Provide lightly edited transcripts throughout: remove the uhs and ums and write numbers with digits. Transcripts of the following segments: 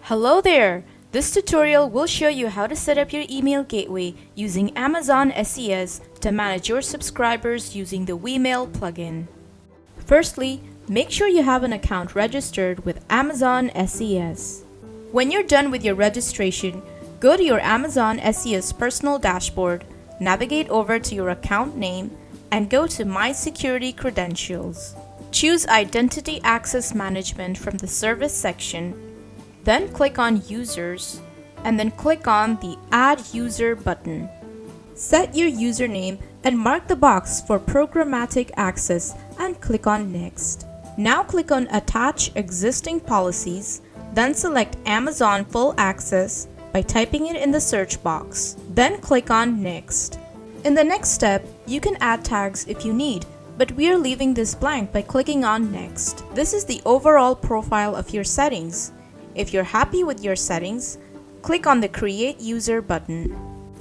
Hello there! This tutorial will show you how to set up your email gateway using Amazon SES to manage your subscribers using the WeMail plugin. Firstly, make sure you have an account registered with Amazon SES. When you're done with your registration, go to your Amazon SES personal dashboard, navigate over to your account name, and go to My Security Credentials. Choose Identity Access Management from the Service section. Then click on Users, and then click on the Add User button. Set your username and mark the box for programmatic access and click on Next. Now click on Attach Existing Policies, then select Amazon Full Access by typing it in the search box. Then click on Next. In the next step, you can add tags if you need, but we are leaving this blank by clicking on Next. This is the overall profile of your settings. If you're happy with your settings, click on the Create User button.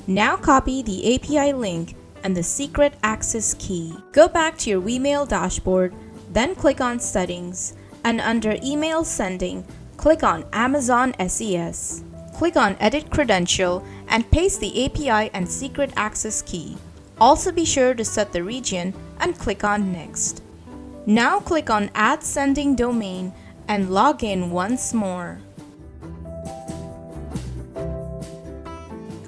Now copy the API link and the secret access key. Go back to your WeMail dashboard, then click on Settings, and under Email Sending, click on Amazon SES. Click on Edit Credential and paste the API and secret access key. Also be sure to set the region and click on Next. Now click on Add Sending Domain and log in once more.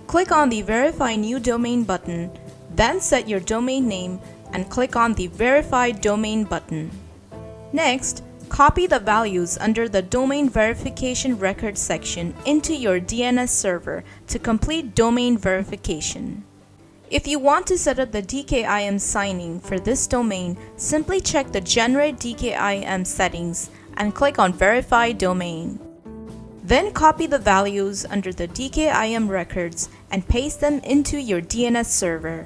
Click on the Verify New Domain button, then set your domain name and click on the Verify Domain button. Next, copy the values under the Domain Verification Record section into your DNS server to complete domain verification. If you want to set up the DKIM signing for this domain, simply check the Generate DKIM settings and click on Verify Domain. Then copy the values under the DKIM records and paste them into your DNS server.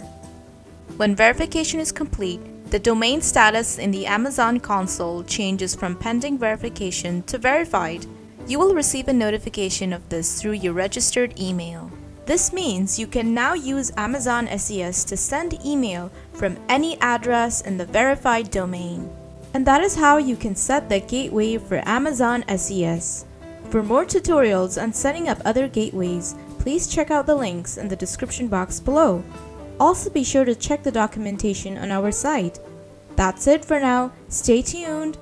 When verification is complete, the domain status in the Amazon console changes from pending verification to verified. You will receive a notification of this through your registered email. This means you can now use Amazon SES to send email from any address in the verified domain. And that is how you can set the gateway for Amazon SES. For more tutorials on setting up other gateways, please check out the links in the description box below. Also be sure to check the documentation on our site. That's it for now. Stay tuned.